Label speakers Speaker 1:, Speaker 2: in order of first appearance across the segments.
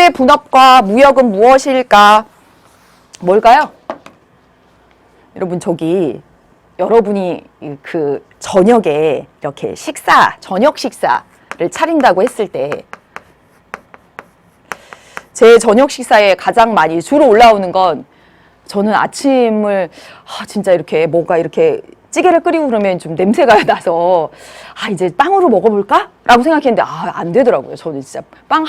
Speaker 1: 분업과 무역은 무엇일까? 뭘까요? 여러분, 여러분이 그 저녁에 이렇게 저녁 식사를 차린다고 했을 때, 제 저녁 식사에 가장 많이 주로 올라오는 건, 저는 아침을 진짜 이렇게 뭔가 이렇게 찌개를 끓이고 그러면 좀 냄새가 나서 이제 빵으로 먹어볼까? 라고 생각했는데 안 되더라고요. 저는 진짜 빵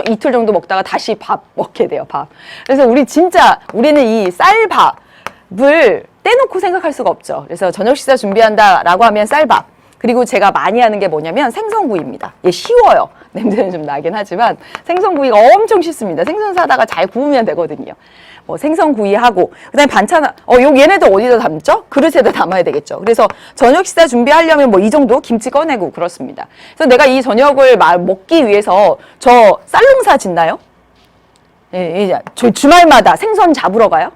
Speaker 1: 이틀 정도 먹다가 다시 밥 먹게 돼요. 밥. 그래서 우리는 이 쌀밥을 떼놓고 생각할 수가 없죠. 그래서 저녁 식사 준비한다라고 하면 쌀밥. 그리고 제가 많이 하는 게 뭐냐면 생선구이입니다. 쉬워요. 냄새는 좀 나긴 하지만 생선구이가 엄청 쉽습니다. 생선 사다가 잘 구우면 되거든요. 생선구이하고 그다음에 반찬 얘네들 어디다 담죠? 그릇에다 담아야 되겠죠. 그래서 저녁 식사 준비하려면 이 정도 김치 꺼내고 그렇습니다. 그래서 내가 이 저녁을 먹기 위해서 저 쌀농사 짓나요? 저 주말마다 생선 잡으러 가요.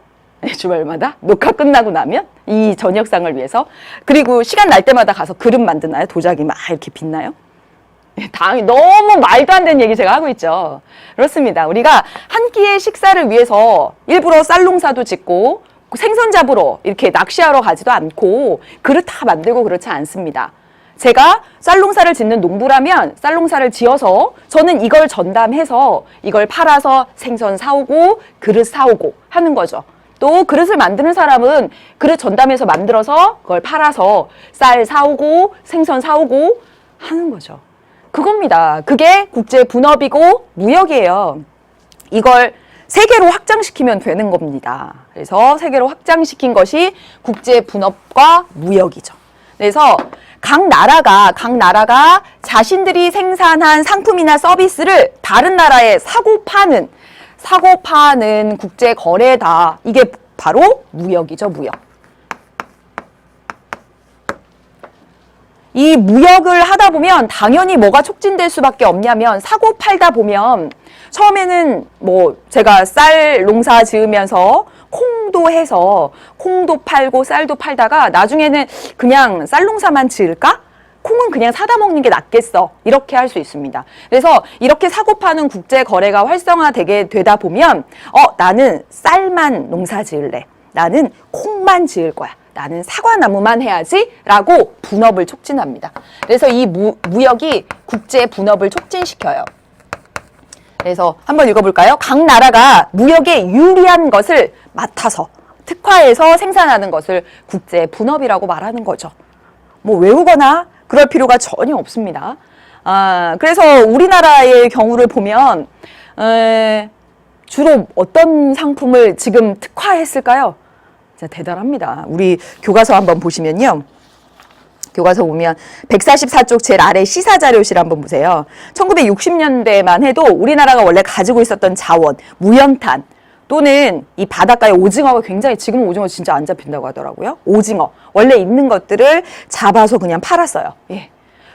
Speaker 1: 주말마다 녹화 끝나고 나면 이 저녁상을 위해서. 그리고 시간 날 때마다 가서 그릇 만드나요? 도자기 막 이렇게 빚나요? 너무 말도 안 되는 얘기 제가 하고 있죠. 그렇습니다. 우리가 한 끼의 식사를 위해서 일부러 쌀농사도 짓고 생선 잡으러 이렇게 낚시하러 가지도 않고 그릇 다 만들고 그렇지 않습니다. 제가 쌀농사를 짓는 농부라면 쌀농사를 지어서 저는 이걸 전담해서 이걸 팔아서 생선 사오고 그릇 사오고 하는 거죠. 또 그릇을 만드는 사람은 그릇 전담해서 만들어서 그걸 팔아서 쌀 사오고 생선 사오고 하는 거죠. 그겁니다. 그게 국제 분업이고 무역이에요. 이걸 세계로 확장시키면 되는 겁니다. 그래서 세계로 확장시킨 것이 국제 분업과 무역이죠. 그래서 각 나라가 자신들이 생산한 상품이나 서비스를 다른 나라에 사고 파는 국제 거래다. 이게 바로 무역이죠, 무역. 이 무역을 하다 보면 당연히 뭐가 촉진될 수밖에 없냐면 사고 팔다 보면 처음에는 제가 쌀 농사 지으면서 콩도 해서 콩도 팔고 쌀도 팔다가 나중에는 그냥 쌀 농사만 지을까? 콩은 그냥 사다 먹는 게 낫겠어. 이렇게 할 수 있습니다. 그래서 이렇게 사고 파는 국제 거래가 활성화되게 되다 보면 나는 쌀만 농사 지을래. 나는 콩만 지을 거야. 나는 사과나무만 해야지 라고 분업을 촉진합니다. 그래서 이 무역이 국제 분업을 촉진시켜요. 그래서 한번 읽어볼까요? 각 나라가 무역에 유리한 것을 맡아서 특화해서 생산하는 것을 국제 분업이라고 말하는 거죠. 외우거나 그럴 필요가 전혀 없습니다. 그래서 우리나라의 경우를 보면 주로 어떤 상품을 지금 특화했을까요? 진짜 대단합니다. 우리 교과서 한번 보시면요. 교과서 보면 144쪽 제일 아래 시사자료실 한번 보세요. 1960년대만 해도 우리나라가 원래 가지고 있었던 자원, 무연탄 또는 이 바닷가의 오징어가 굉장히, 지금은 오징어 진짜 안 잡힌다고 하더라고요. 오징어, 원래 있는 것들을 잡아서 그냥 팔았어요.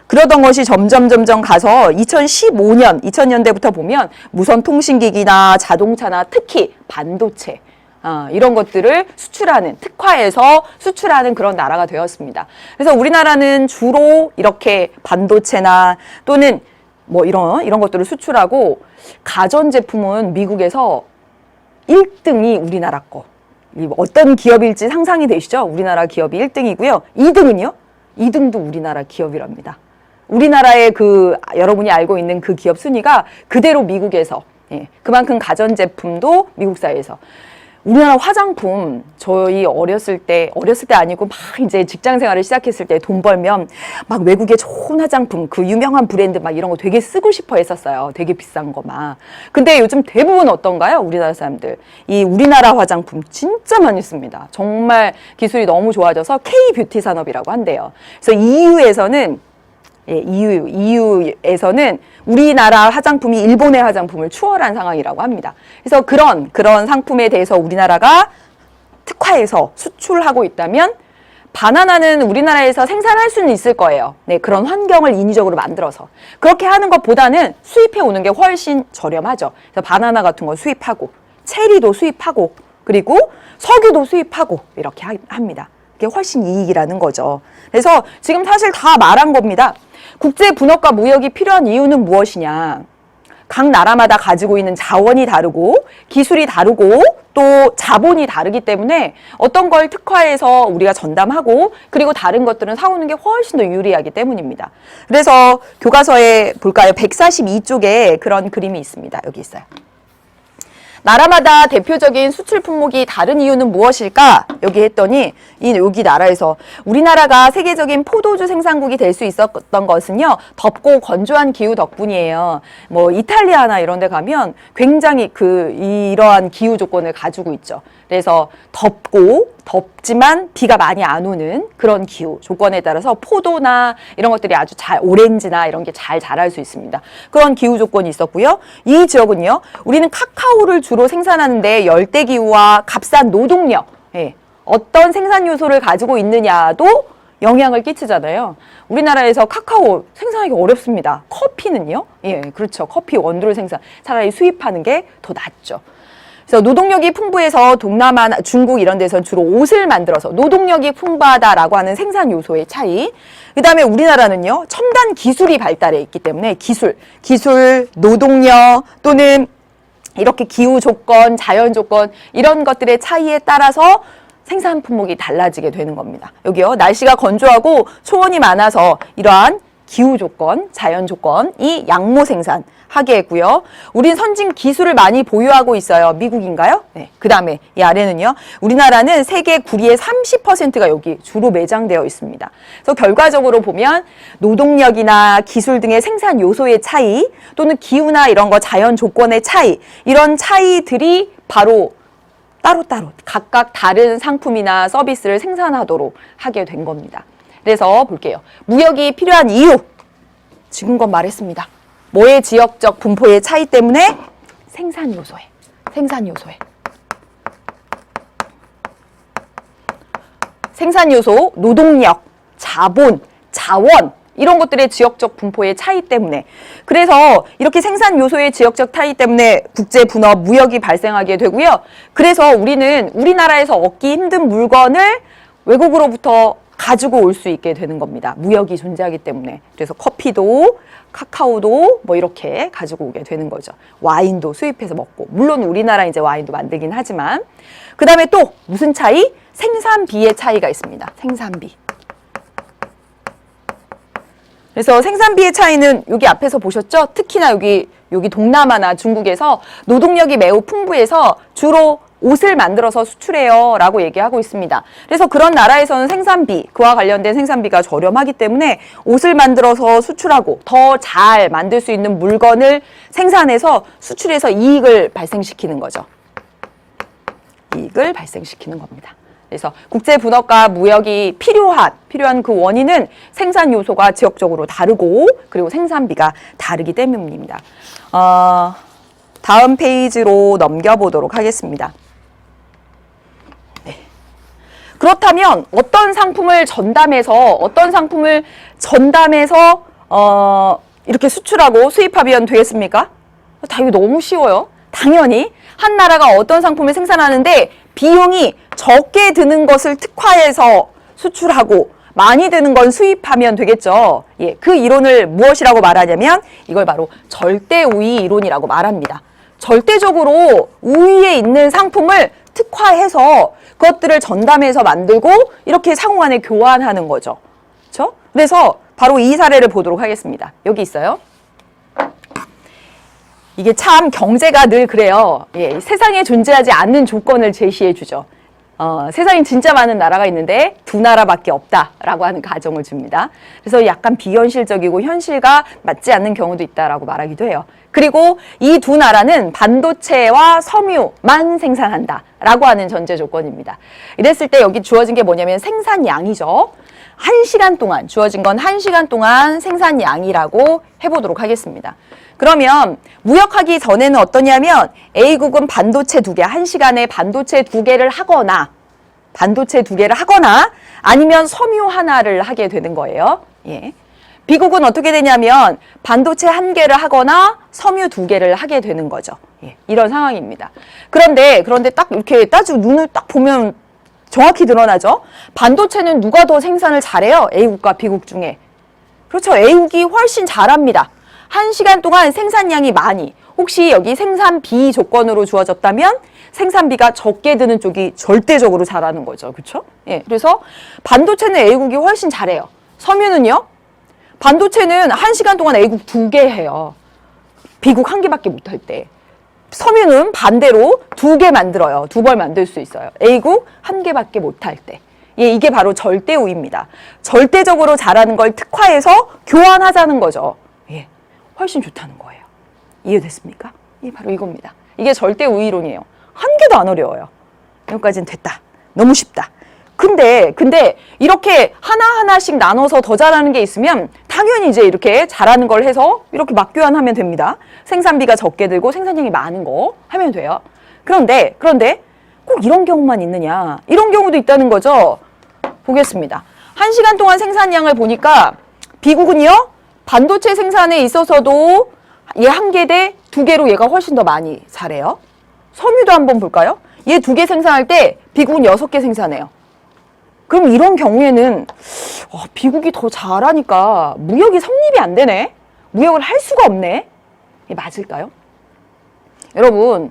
Speaker 1: 그러던 것이 점점 가서 2000년대부터 보면 무선 통신기기나 자동차나 특히 반도체 이런 것들을 특화해서 수출하는 그런 나라가 되었습니다. 그래서 우리나라는 주로 이렇게 반도체나 또는 이런 것들을 수출하고 가전제품은 미국에서 1등이 우리나라 거. 어떤 기업일지 상상이 되시죠? 우리나라 기업이 1등이고요. 2등은요? 2등도 우리나라 기업이랍니다. 우리나라의 여러분이 알고 있는 그 기업 순위가 그대로 미국에서, 그만큼 가전제품도 미국사회에서. 우리나라 화장품, 저희 어렸을 때 아니고 막 이제 직장 생활을 시작했을 때 돈 벌면 막 외국의 좋은 화장품, 그 유명한 브랜드 막 이런 거 되게 쓰고 싶어 했었어요. 되게 비싼 거 막. 근데 요즘 대부분 어떤가요? 우리나라 사람들. 이 우리나라 화장품 진짜 많이 씁니다. 정말 기술이 너무 좋아져서 K-뷰티 산업이라고 한대요. 그래서 EU에서는 우리나라 화장품이 일본의 화장품을 추월한 상황이라고 합니다. 그래서 그런 상품에 대해서 우리나라가 특화해서 수출하고 있다면 바나나는 우리나라에서 생산할 수는 있을 거예요. 그런 환경을 인위적으로 만들어서. 그렇게 하는 것보다는 수입해 오는 게 훨씬 저렴하죠. 그래서 바나나 같은 거 수입하고, 체리도 수입하고, 그리고 석유도 수입하고 이렇게 합니다. 그게 훨씬 이익이라는 거죠. 그래서 지금 사실 다 말한 겁니다. 국제 분업과 무역이 필요한 이유는 무엇이냐? 각 나라마다 가지고 있는 자원이 다르고 기술이 다르고 또 자본이 다르기 때문에 어떤 걸 특화해서 우리가 전담하고 그리고 다른 것들은 사오는 게 훨씬 더 유리하기 때문입니다. 그래서 교과서에 볼까요? 142쪽에 그런 그림이 있습니다. 여기 있어요. 나라마다 대표적인 수출 품목이 다른 이유는 무엇일까? 여기 했더니 여기 나라에서 우리나라가 세계적인 포도주 생산국이 될 수 있었던 것은요. 덥고 건조한 기후 덕분이에요. 뭐 이탈리아나 이런 데 가면 굉장히 이러한 기후 조건을 가지고 있죠. 그래서 덥지만 비가 많이 안 오는 그런 기후 조건에 따라서 포도나 이런 것들이 아주 오렌지나 이런 게 잘 자랄 수 있습니다. 그런 기후 조건이 있었고요. 이 지역은요. 우리는 카카오를 주로 생산하는데 열대기후와 값싼 노동력, 어떤 생산 요소를 가지고 있느냐도 영향을 끼치잖아요. 우리나라에서 카카오 생산하기 어렵습니다. 커피는요? 그렇죠. 커피 원두를 차라리 수입하는 게 더 낫죠. 그래서 노동력이 풍부해서 동남아나 중국 이런 데서는 주로 옷을 만들어서 노동력이 풍부하다라고 하는 생산 요소의 차이. 그 다음에 우리나라는요, 첨단 기술이 발달해 있기 때문에 기술, 노동력 또는 이렇게 기후 조건, 자연 조건 이런 것들의 차이에 따라서 생산 품목이 달라지게 되는 겁니다. 여기요, 날씨가 건조하고 초원이 많아서 이러한 기후 조건, 자연 조건이 양모 생산하게 했고요. 우린 선진 기술을 많이 보유하고 있어요. 미국인가요? 네. 그 다음에 이 아래는요. 우리나라는 세계 구리의 30%가 여기 주로 매장되어 있습니다. 그래서 결과적으로 보면 노동력이나 기술 등의 생산 요소의 차이 또는 기후나 이런 거 자연 조건의 차이 이런 차이들이 바로 따로따로 각각 다른 상품이나 서비스를 생산하도록 하게 된 겁니다. 그래서 볼게요. 무역이 필요한 이유. 지금껏 말했습니다. 뭐의 지역적 분포의 차이 때문에? 생산 요소에. 생산 요소, 노동력, 자본, 자원 이런 것들의 지역적 분포의 차이 때문에 그래서 이렇게 생산 요소의 지역적 차이 때문에 국제 분업, 무역이 발생하게 되고요. 그래서 우리는 우리나라에서 얻기 힘든 물건을 외국으로부터 가지고 올 수 있게 되는 겁니다. 무역이 존재하기 때문에. 그래서 커피도 카카오도 뭐 이렇게 가지고 오게 되는 거죠. 와인도 수입해서 먹고. 물론 우리나라 이제 와인도 만들긴 하지만. 그 다음에 또 무슨 차이? 생산비의 차이가 있습니다. 생산비. 그래서 생산비의 차이는 여기 앞에서 보셨죠? 특히나 여기 동남아나 중국에서 노동력이 매우 풍부해서 주로 옷을 만들어서 수출해요 라고 얘기하고 있습니다. 그래서 그런 나라에서는 생산비, 그와 관련된 생산비가 저렴하기 때문에 옷을 만들어서 수출하고 더 잘 만들 수 있는 물건을 생산해서 수출해서 이익을 발생시키는 거죠. 이익을 발생시키는 겁니다. 그래서 국제 분업과 무역이 필요한 그 원인은 생산 요소가 지역적으로 다르고 그리고 생산비가 다르기 때문입니다. 다음 페이지로 넘겨보도록 하겠습니다. 그렇다면 어떤 상품을 전담해서 이렇게 수출하고 수입하면 되겠습니까? 이거 너무 쉬워요. 당연히 한 나라가 어떤 상품을 생산하는데 비용이 적게 드는 것을 특화해서 수출하고 많이 드는 건 수입하면 되겠죠. 그 이론을 무엇이라고 말하냐면 이걸 바로 절대 우위 이론이라고 말합니다. 절대적으로 우위에 있는 상품을 특화해서 그것들을 전담해서 만들고 이렇게 상호간에 교환하는 거죠. 그렇죠? 그래서 바로 이 사례를 보도록 하겠습니다. 여기 있어요. 이게 참 경제가 늘 그래요. 세상에 존재하지 않는 조건을 제시해 주죠. 세상에 진짜 많은 나라가 있는데 두 나라밖에 없다라고 하는 가정을 줍니다. 그래서 약간 비현실적이고 현실과 맞지 않는 경우도 있다라고 말하기도 해요. 그리고 이 두 나라는 반도체와 섬유만 생산한다라고 하는 전제 조건입니다. 이랬을 때 여기 주어진 게 뭐냐면 생산량이죠. 1시간 동안 주어진 건 1시간 동안 생산량이라고 해보도록 하겠습니다. 그러면 무역하기 전에는 어떠냐면 A국은 반도체 2개, 1시간에 반도체 2개를 하거나 아니면 섬유 하나를 하게 되는 거예요. B국은 어떻게 되냐면 반도체 1개를 하거나 섬유 2개를 하게 되는 거죠. 이런 상황입니다. 그런데 딱 이렇게 눈을 딱 보면 정확히 드러나죠. 반도체는 누가 더 생산을 잘해요? A국과 B국 중에. 그렇죠. A국이 훨씬 잘합니다. 1시간 동안 생산량이 많이, 혹시 여기 생산비 조건으로 주어졌다면 생산비가 적게 드는 쪽이 절대적으로 잘하는 거죠. 그렇죠? 예. 그래서 반도체는 A국이 훨씬 잘해요. 섬유는요? 반도체는 1시간 동안 A국 2개 해요. B국 1개밖에 못할 때. 섬유는 반대로 2개 만들어요. 2벌 만들 수 있어요. A국 1개밖에 못할 때. 예, 이게 바로 절대우위입니다. 절대적으로 잘하는 걸 특화해서 교환하자는 거죠. 예, 훨씬 좋다는 거예요. 이해됐습니까? 예, 바로 이겁니다. 이게 절대우위론이에요. 한 개도 안 어려워요. 여기까지는 됐다. 너무 쉽다. 근데 이렇게 하나하나씩 나눠서 더 잘하는 게 있으면 당연히 이제 이렇게 잘하는 걸 해서 이렇게 맞교환하면 됩니다. 생산비가 적게 들고 생산량이 많은 거 하면 돼요. 그런데 꼭 이런 경우만 있느냐? 이런 경우도 있다는 거죠. 보겠습니다. 1시간 동안 생산량을 보니까 B국은요. 반도체 생산에 있어서도 얘 1개 대 2개로 얘가 훨씬 더 많이 잘해요. 섬유도 한번 볼까요? 얘 2개 생산할 때 B국은 6개 생산해요. 그럼 이런 경우에는 B국이 더 잘하니까 무역이 성립이 안 되네? 무역을 할 수가 없네? 이게 맞을까요? 여러분,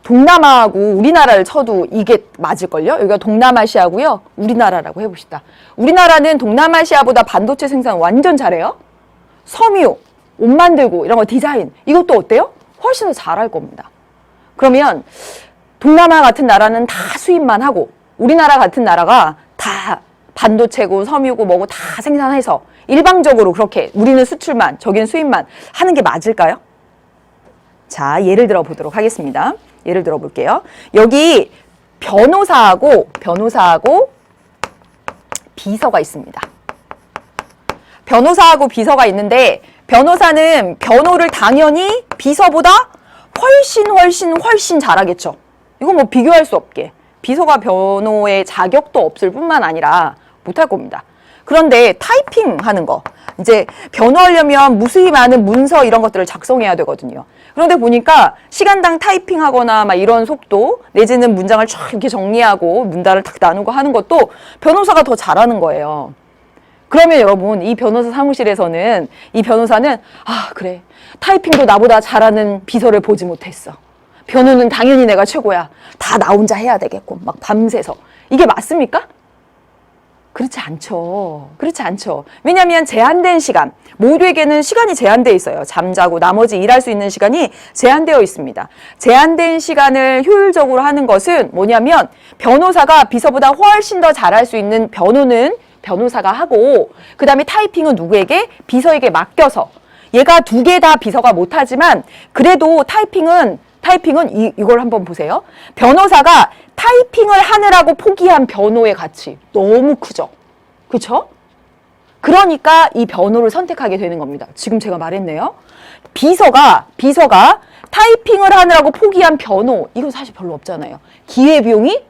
Speaker 1: 동남아하고 우리나라를 쳐도 이게 맞을걸요? 여기가 동남아시아고요. 우리나라라고 해봅시다. 우리나라는 동남아시아보다 반도체 생산 완전 잘해요. 섬유, 옷 만들고 이런 거 디자인 이것도 어때요? 훨씬 더 잘할 겁니다. 그러면 동남아 같은 나라는 다 수입만 하고 우리나라 같은 나라가 다 반도체고 섬유고 뭐고 다 생산해서 일방적으로 그렇게 우리는 수출만 저기는 수입만 하는 게 맞을까요? 자, 예를 들어 보도록 하겠습니다. 예를 들어 볼게요. 여기 변호사하고 비서가 있습니다. 변호사하고 비서가 있는데 변호사는 변호를 당연히 비서보다 훨씬 잘하겠죠. 이거 뭐 비교할 수 없게. 비서가 변호의 자격도 없을 뿐만 아니라 못할 겁니다. 그런데 타이핑 하는 거, 이제 변호하려면 무수히 많은 문서 이런 것들을 작성해야 되거든요. 그런데 보니까 시간당 타이핑하거나 막 이런 속도 내지는 문장을 쫙 이렇게 정리하고 문단을 탁 나누고 하는 것도 변호사가 더 잘하는 거예요. 그러면 여러분, 이 변호사 사무실에서는 이 변호사는 그래, 타이핑도 나보다 잘하는 비서를 보지 못했어. 변호는 당연히 내가 최고야. 다 나 혼자 해야 되겠고 막 밤새서. 이게 맞습니까? 그렇지 않죠. 그렇지 않죠. 왜냐하면 제한된 시간, 모두에게는 시간이 제한되어 있어요. 잠자고 나머지 일할 수 있는 시간이 제한되어 있습니다. 제한된 시간을 효율적으로 하는 것은 뭐냐면 변호사가 비서보다 훨씬 더 잘할 수 있는 변호는 변호사가 하고 그 다음에 타이핑은 누구에게? 비서에게 맡겨서 얘가 2개 다 비서가 못하지만 그래도 타이핑은 이걸 한번 보세요. 변호사가 타이핑을 하느라고 포기한 변호의 가치 너무 크죠. 그렇죠? 그러니까 이 변호를 선택하게 되는 겁니다. 지금 제가 말했네요. 비서가 타이핑을 하느라고 포기한 변호 이건 사실 별로 없잖아요. 기회비용이?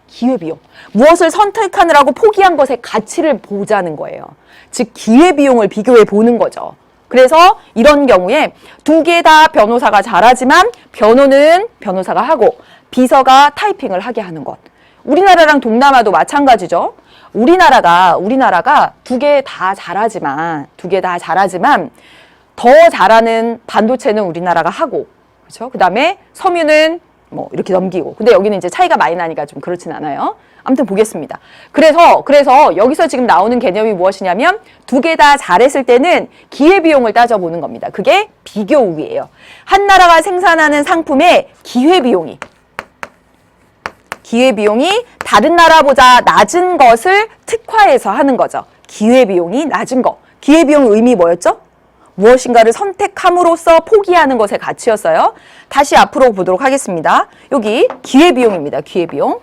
Speaker 1: 기회비용. 무엇을 선택하느라고 포기한 것의 가치를 보자는 거예요. 즉 기회비용을 비교해 보는 거죠. 그래서 이런 경우에 2개 다 변호사가 잘하지만 변호는 변호사가 하고 비서가 타이핑을 하게 하는 것. 우리나라랑 동남아도 마찬가지죠. 우리나라가 2개 다 잘하지만 더 잘하는 반도체는 우리나라가 하고 그렇죠? 그다음에 섬유는 뭐 이렇게 넘기고. 근데 여기는 이제 차이가 많이 나니까 좀 그렇진 않아요. 아무튼 보겠습니다. 그래서 여기서 지금 나오는 개념이 무엇이냐면 2개 다 잘했을 때는 기회비용을 따져보는 겁니다. 그게 비교 우위예요. 한 나라가 생산하는 상품의 기회비용이 다른 나라보다 낮은 것을 특화해서 하는 거죠. 기회비용이 낮은 거. 기회비용 의미 뭐였죠? 무엇인가를 선택함으로써 포기하는 것의 가치였어요. 다시 앞으로 보도록 하겠습니다. 여기 기회비용입니다. 기회비용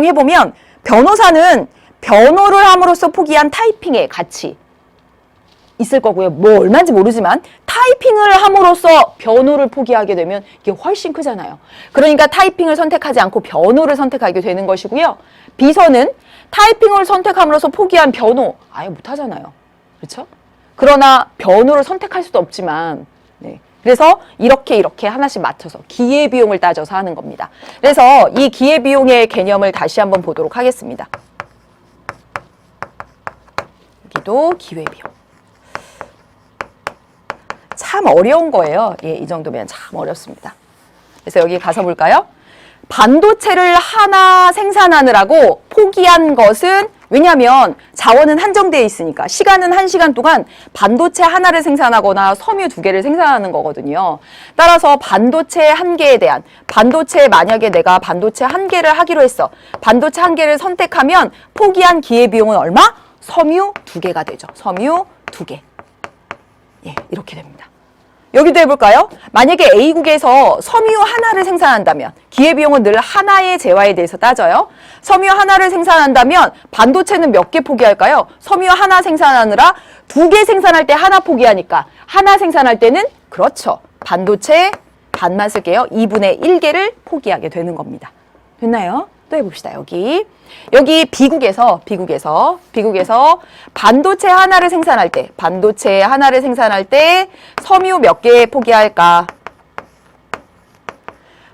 Speaker 1: 해보면 변호사는 변호를 함으로써 포기한 타이핑의 가치 있을 거고요. 뭐 얼마인지 모르지만 타이핑을 함으로써 변호를 포기하게 되면 이게 훨씬 크잖아요. 그러니까 타이핑을 선택하지 않고 변호를 선택하게 되는 것이고요. 비서는 타이핑을 선택함으로써 포기한 변호 아예 못하잖아요. 그렇죠? 그러나 변호를 선택할 수도 없지만 그래서 이렇게 하나씩 맞춰서 기회비용을 따져서 하는 겁니다. 그래서 이 기회비용의 개념을 다시 한번 보도록 하겠습니다. 여기도 기회비용. 참 어려운 거예요. 예, 이 정도면 참 어렵습니다. 그래서 여기 가서 볼까요? 반도체를 하나 생산하느라고 포기한 것은, 왜냐하면 자원은 한정되어 있으니까 시간은 1시간 동안 반도체 하나를 생산하거나 섬유 2개를 생산하는 거거든요. 따라서 반도체 1개에 대한, 만약에 내가 반도체 1개를 하기로 했어. 반도체 1개를 선택하면 포기한 기회비용은 얼마? 섬유 2개가 되죠. 섬유 2개. 예, 이렇게 됩니다. 여기도 해볼까요? 만약에 A국에서 섬유 하나를 생산한다면 기회비용은 늘 하나의 재화에 대해서 따져요. 섬유 하나를 생산한다면 반도체는 몇 개 포기할까요? 섬유 하나 생산하느라 2개 생산할 때 하나 포기하니까 하나 생산할 때는, 그렇죠, 반도체 반만 쓸게요. 2분의 1개를 포기하게 되는 겁니다. 됐나요? 또 해봅시다. 여기 비국에서 반도체 하나를 생산할 때 섬유 몇 개 포기할까?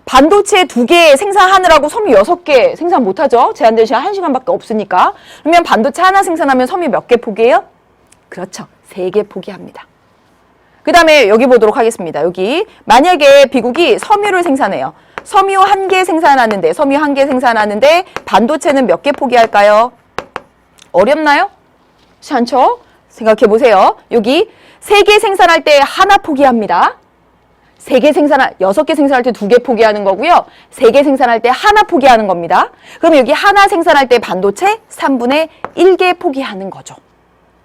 Speaker 1: 반도체 2개 생산하느라고 섬유 6개 생산 못하죠? 제한된 시간 1시간밖에 없으니까. 그러면 반도체 하나 생산하면 섬유 몇 개 포기해요? 그렇죠, 3개 포기합니다. 그 다음에 여기 보도록 하겠습니다. 여기 만약에 비국이 섬유를 생산해요. 섬유 1개 생산하는데 반도체는 몇 개 포기할까요? 어렵나요? 그렇지 않죠? 생각해 보세요. 여기 3개 생산할 때 하나 포기합니다. 6개 생산할 때 2개 포기하는 거고요. 3개 생산할 때 하나 포기하는 겁니다. 그럼 여기 하나 생산할 때 반도체 3분의 1개 포기하는 거죠.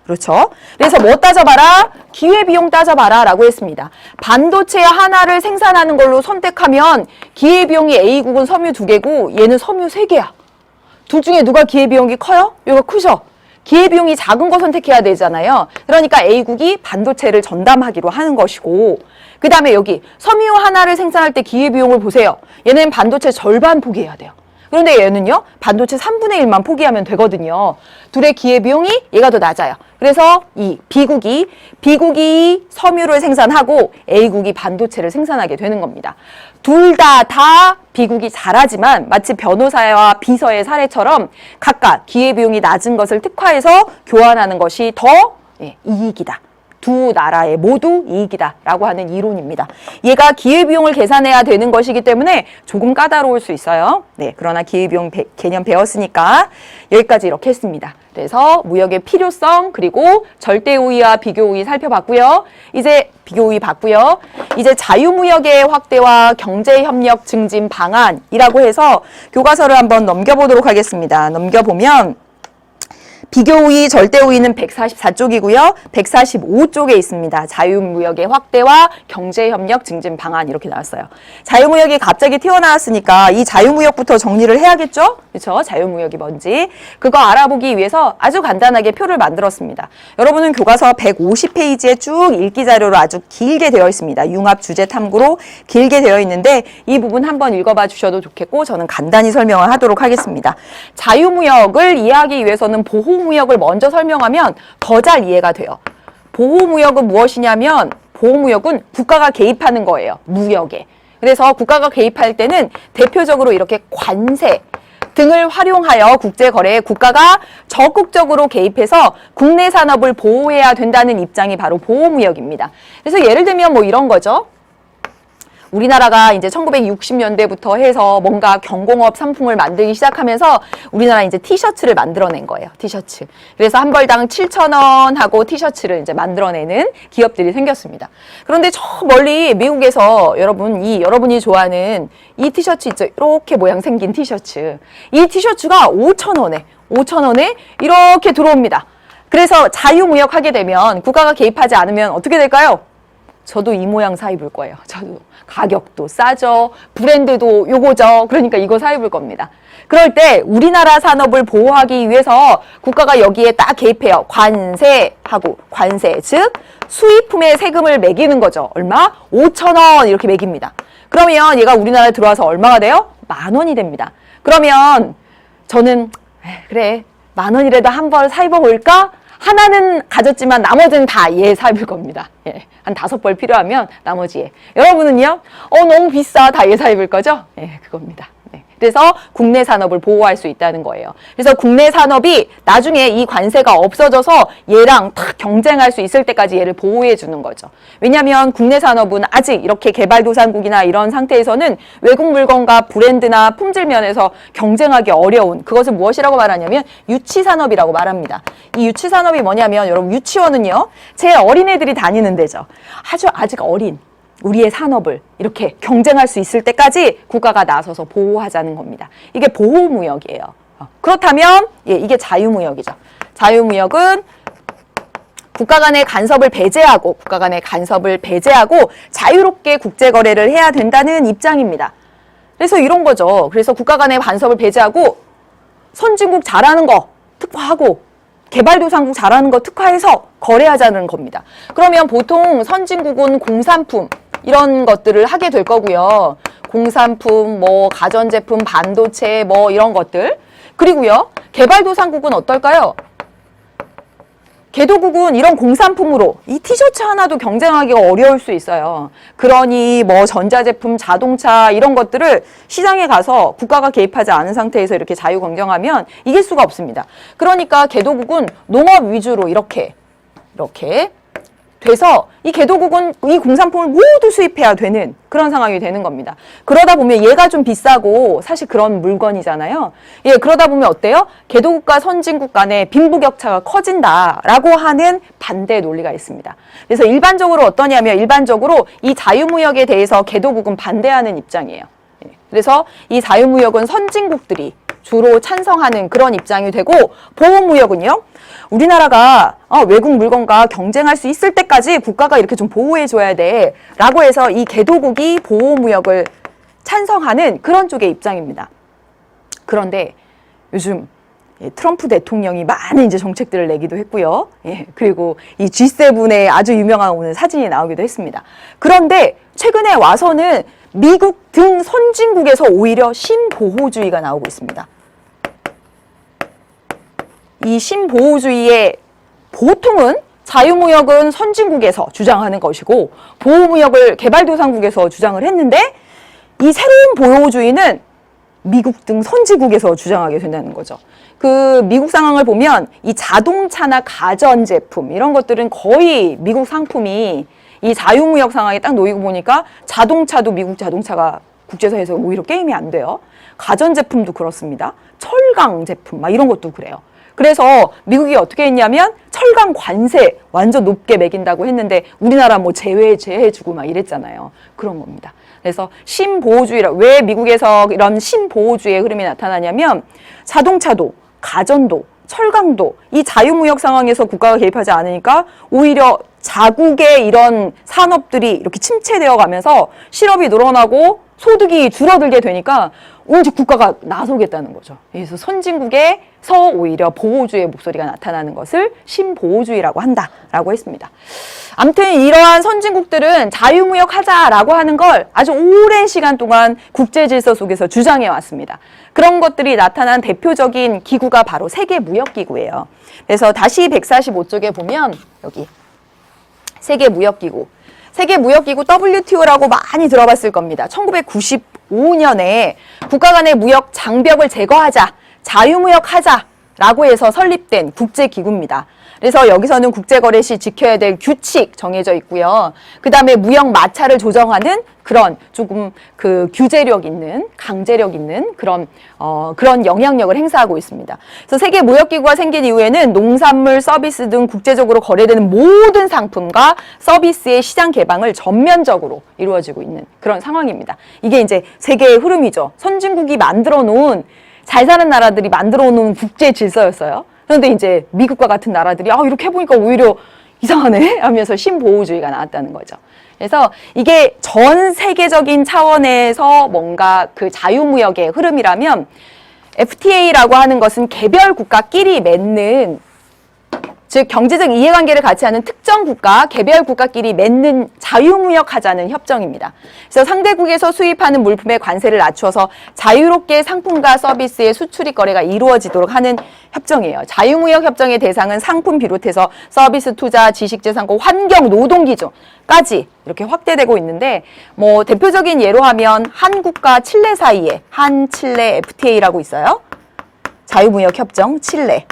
Speaker 1: 그렇죠? 그래서 뭐 따져봐라? 기회비용 따져봐라 라고 했습니다. 반도체 하나를 생산하는 걸로 선택하면 기회비용이 A국은 섬유 2개고 얘는 섬유 3개야. 둘 중에 누가 기회비용이 커요? 이거 크죠? 기회비용이 작은 거 선택해야 되잖아요. 그러니까 A국이 반도체를 전담하기로 하는 것이고, 그 다음에 여기 섬유 하나를 생산할 때 기회비용을 보세요. 얘는 반도체 절반 포기해야 돼요. 그런데 얘는요, 반도체 3분의 1만 포기하면 되거든요. 둘의 기회비용이 얘가 더 낮아요. 그래서 이 B국이 섬유를 생산하고 A국이 반도체를 생산하게 되는 겁니다. 둘 다 B국이 잘하지만 마치 변호사와 비서의 사례처럼 각각 기회비용이 낮은 것을 특화해서 교환하는 것이 더 이익이다. 두 나라에 모두 이익이다 라고 하는 이론입니다. 얘가 기회비용을 계산해야 되는 것이기 때문에 조금 까다로울 수 있어요. 네, 그러나 기회비용 개념 배웠으니까 여기까지 이렇게 했습니다. 그래서 무역의 필요성, 그리고 절대우위와 비교우위 살펴봤고요. 이제 비교우위 봤고요. 이제 자유무역의 확대와 경제협력 증진 방안이라고 해서 교과서를 한번 넘겨보도록 하겠습니다. 넘겨보면 비교우위, 절대우위는 144쪽이고요. 145쪽에 있습니다. 자유무역의 확대와 경제협력 증진 방안 이렇게 나왔어요. 자유무역이 갑자기 튀어나왔으니까 이 자유무역부터 정리를 해야겠죠? 그렇죠? 자유무역이 뭔지. 그거 알아보기 위해서 아주 간단하게 표를 만들었습니다. 여러분은 교과서 150페이지에 쭉 읽기 자료로 아주 길게 되어 있습니다. 융합 주제 탐구로 길게 되어 있는데 이 부분 한번 읽어봐 주셔도 좋겠고 저는 간단히 설명을 하도록 하겠습니다. 자유무역을 이해하기 위해서는 보호무역을 먼저 설명하면 더 잘 이해가 돼요. 보호무역은 무엇이냐면 보호무역은 국가가 개입하는 거예요. 무역에. 그래서 국가가 개입할 때는 대표적으로 이렇게 관세 등을 활용하여 국제거래에 국가가 적극적으로 개입해서 국내 산업을 보호해야 된다는 입장이 바로 보호무역입니다. 그래서 예를 들면 뭐 이런 거죠. 우리나라가 이제 1960년대부터 해서 뭔가 경공업 상품을 만들기 시작하면서 우리나라 이제 티셔츠를 만들어낸 거예요. 티셔츠. 그래서 한 벌당 7,000원 하고 티셔츠를 이제 만들어내는 기업들이 생겼습니다. 그런데 저 멀리 미국에서 여러분이 좋아하는 이 티셔츠 있죠? 이렇게 모양 생긴 티셔츠. 이 티셔츠가 5,000원에 이렇게 들어옵니다. 그래서 자유무역 하게 되면 국가가 개입하지 않으면 어떻게 될까요? 저도 이 모양 사 입을 거예요. 저도. 가격도 싸죠. 브랜드도 요거죠. 그러니까 이거 사 입을 겁니다. 그럴 때 우리나라 산업을 보호하기 위해서 국가가 여기에 딱 개입해요. 관세하고 관세, 즉 수입품에 세금을 매기는 거죠. 얼마? 5,000원 이렇게 매깁니다. 그러면 얘가 우리나라에 들어와서 얼마가 돼요? 10,000원이 됩니다. 그러면 저는 그래 10,000원이라도 한 벌 사 입어볼까? 하나는 가졌지만 나머지는 다 얘 사 입을 겁니다. 예, 한 5벌 필요하면 나머지 얘. 여러분은요? 너무 비싸. 다 얘 사 입을 거죠? 예, 그겁니다. 네. 그래서 국내 산업을 보호할 수 있다는 거예요. 그래서 국내 산업이 나중에 이 관세가 없어져서 얘랑 탁 경쟁할 수 있을 때까지 얘를 보호해 주는 거죠. 왜냐하면 국내 산업은 아직 이렇게 개발도상국이나 이런 상태에서는 외국 물건과 브랜드나 품질 면에서 경쟁하기 어려운, 그것을 무엇이라고 말하냐면 유치산업이라고 말합니다. 이 유치산업이 뭐냐면, 여러분, 유치원은요, 제 어린애들이 다니는 데죠. 아직 어린 우리의 산업을 이렇게 경쟁할 수 있을 때까지 국가가 나서서 보호하자는 겁니다. 이게 보호무역이에요. 그렇다면 이게 자유무역이죠. 자유무역은 국가 간의 간섭을 배제하고 자유롭게 국제거래를 해야 된다는 입장입니다. 그래서 이런 거죠. 그래서 국가 간의 간섭을 배제하고 선진국 잘하는 거 특화하고 개발도상국 잘하는 거 특화해서 거래하자는 겁니다. 그러면 보통 선진국은 공산품 이런 것들을 하게 될 거고요. 공산품, 뭐 가전제품, 반도체 뭐 이런 것들. 그리고요, 개발도상국은 어떨까요? 개도국은 이런 공산품으로 이 티셔츠 하나도 경쟁하기가 어려울 수 있어요. 그러니 뭐 전자제품, 자동차 이런 것들을 시장에 가서 국가가 개입하지 않은 상태에서 이렇게 자유 경쟁하면 이길 수가 없습니다. 그러니까 개도국은 농업 위주로 이렇게 돼서 이 개도국은 이 공산품을 모두 수입해야 되는 그런 상황이 되는 겁니다. 그러다 보면 얘가 좀 비싸고 사실 그런 물건이잖아요. 그러다 보면 어때요? 개도국과 선진국 간의 빈부격차가 커진다라고 하는 반대 논리가 있습니다. 그래서 일반적으로 어떠냐면, 일반적으로 이 자유무역에 대해서 개도국은 반대하는 입장이에요. 그래서 이 자유무역은 선진국들이 주로 찬성하는 그런 입장이 되고, 보호무역은요, 우리나라가 외국 물건과 경쟁할 수 있을 때까지 국가가 이렇게 좀 보호해줘야 돼 라고 해서 이 개도국이 보호무역을 찬성하는 그런 쪽의 입장입니다. 그런데 요즘 트럼프 대통령이 많은 이제 정책들을 내기도 했고요. 그리고 이 G7의 아주 유명한 오늘 사진이 나오기도 했습니다. 그런데 최근에 와서는 미국 등 선진국에서 오히려 신보호주의가 나오고 있습니다. 이 신보호주의의 보통은 자유무역은 선진국에서 주장하는 것이고 보호무역을 개발도상국에서 주장을 했는데, 이 새로운 보호주의는 미국 등 선진국에서 주장하게 된다는 거죠. 그 미국 상황을 보면 이 자동차나 가전제품 이런 것들은 거의 미국 상품이 이 자유무역 상황에 딱 놓이고 보니까 자동차도 미국 자동차가 국제사회에서 오히려 게임이 안 돼요. 가전제품도 그렇습니다. 철강 제품 막 이런 것도 그래요. 그래서 미국이 어떻게 했냐면 철강 관세 완전 높게 매긴다고 했는데 우리나라 뭐 제외해주고 막 이랬잖아요. 그런 겁니다. 그래서 신보호주의라, 왜 미국에서 이런 신보호주의의 흐름이 나타나냐면 자동차도 가전도 철강도 이 자유무역 상황에서 국가가 개입하지 않으니까 오히려 자국의 이런 산업들이 이렇게 침체되어 가면서 실업이 늘어나고 소득이 줄어들게 되니까 이제 국가가 나서겠다는 거죠. 그래서 선진국에서 오히려 보호주의의 목소리가 나타나는 것을 신보호주의라고 한다라고 했습니다. 아무튼 이러한 선진국들은 자유무역 하자라고 하는 걸 아주 오랜 시간 동안 국제질서 속에서 주장해 왔습니다. 그런 것들이 나타난 대표적인 기구가 바로 세계무역기구예요. 그래서 다시 145쪽에 보면 여기 세계무역기구. 세계무역기구 WTO라고 많이 들어봤을 겁니다. 1995년에 국가 간의 무역 장벽을 제거하자, 자유무역하자라고 해서 설립된 국제기구입니다. 그래서 여기서는 국제거래 시 지켜야 될 규칙 정해져 있고요. 그 다음에 무역 마찰을 조정하는 그런 조금 그 규제력 있는, 강제력 있는 그런 영향력을 행사하고 있습니다. 그래서 세계무역기구가 생긴 이후에는 농산물, 서비스 등 국제적으로 거래되는 모든 상품과 서비스의 시장 개방을 전면적으로 이루어지고 있는 그런 상황입니다. 이게 이제 세계의 흐름이죠. 선진국이 만들어 놓은, 잘 사는 나라들이 만들어 놓은 국제 질서였어요. 그런데 이제 미국과 같은 나라들이 이렇게 해보니까 오히려 이상하네 하면서 신보호주의가 나왔다는 거죠. 그래서 이게 전 세계적인 차원에서 뭔가 그 자유무역의 흐름이라면 FTA라고 하는 것은 개별 국가끼리 맺는 즉 경제적 이해관계를 같이 하는 특정 국가, 개별 국가끼리 맺는 자유무역하자는 협정입니다. 그래서 상대국에서 수입하는 물품의 관세를 낮추어서 자유롭게 상품과 서비스의 수출입 거래가 이루어지도록 하는 협정이에요. 자유무역 협정의 대상은 상품 비롯해서 서비스, 투자, 지식재산권, 환경, 노동 기준까지 이렇게 확대되고 있는데 뭐 대표적인 예로 하면 한국과 칠레 사이에 한칠레 FTA라고 있어요. 자유무역 협정 칠레.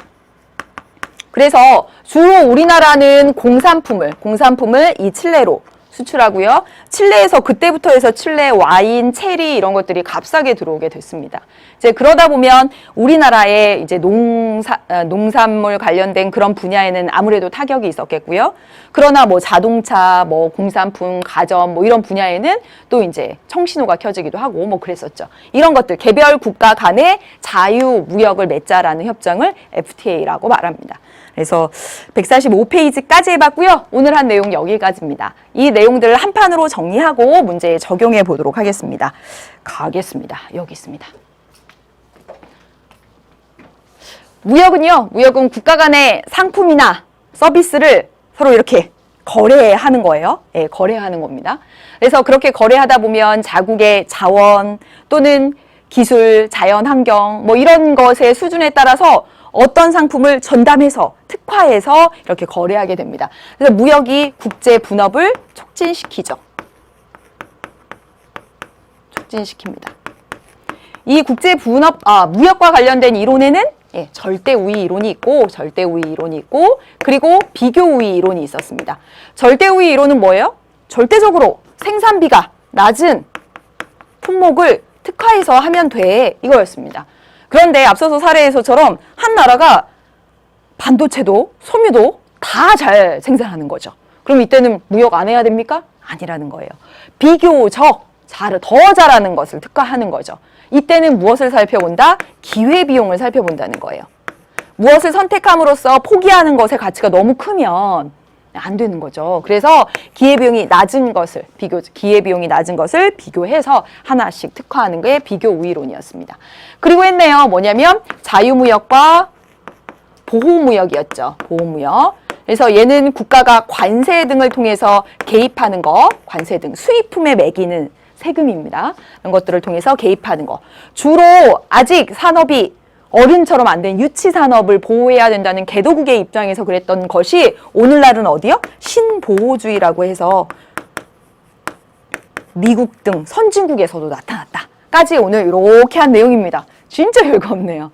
Speaker 1: 그래서 주로 우리나라는 공산품을 이 칠레로 수출하고요. 칠레에서 그때부터 해서 칠레 와인, 체리 이런 것들이 값싸게 들어오게 됐습니다. 이제 그러다 보면 우리나라의 이제 농산물 관련된 그런 분야에는 아무래도 타격이 있었겠고요. 그러나 뭐 자동차, 뭐 공산품, 가전 뭐 이런 분야에는 또 이제 청신호가 켜지기도 하고 뭐 그랬었죠. 이런 것들 개별 국가 간의 자유무역을 맺자라는 협정을 FTA라고 말합니다. 그래서 145페이지까지 해봤고요. 오늘 한 내용 여기까지입니다. 이 내용들을 한 판으로 정리하고 문제에 적용해 보도록 하겠습니다. 가겠습니다. 여기 있습니다. 무역은 국가 간의 상품이나 서비스를 서로 이렇게 거래하는 거예요. 예, 거래하는 겁니다. 그래서 그렇게 거래하다 보면 자국의 자원 또는 기술, 자연 환경 뭐 이런 것의 수준에 따라서 어떤 상품을 전담해서 특화해서 이렇게 거래하게 됩니다. 그래서 무역이 국제 분업을 촉진시키죠. 촉진시킵니다. 이 국제 분업, 무역과 관련된 이론에는 절대 우위 이론이 있고 그리고 비교 우위 이론이 있었습니다. 절대 우위 이론은 뭐예요? 절대적으로 생산비가 낮은 품목을 특화해서 하면 돼 이거였습니다. 그런데 앞서서 사례에서처럼 한 나라가 반도체도 섬유도 다 잘 생산하는 거죠. 그럼 이때는 무역 안 해야 됩니까? 아니라는 거예요. 비교적 더 잘하는 것을 특화하는 거죠. 이때는 무엇을 살펴본다? 기회비용을 살펴본다는 거예요. 무엇을 선택함으로써 포기하는 것의 가치가 너무 크면 안 되는 거죠. 그래서 기회비용이 낮은 것을 비교해서 하나씩 특화하는 게 비교 우위론이었습니다. 그리고 했네요. 뭐냐면 자유무역과 보호무역이었죠. 보호무역. 그래서 얘는 국가가 관세 등을 통해서 개입하는 거, 관세 등 수입품에 매기는 세금입니다. 이런 것들을 통해서 개입하는 거. 주로 아직 산업이 어른처럼 안 된 유치 산업을 보호해야 된다는 개도국의 입장에서 그랬던 것이 오늘날은 어디요? 신보호주의라고 해서 미국 등 선진국에서도 나타났다까지 오늘 이렇게 한 내용입니다. 진짜 별거 없네요.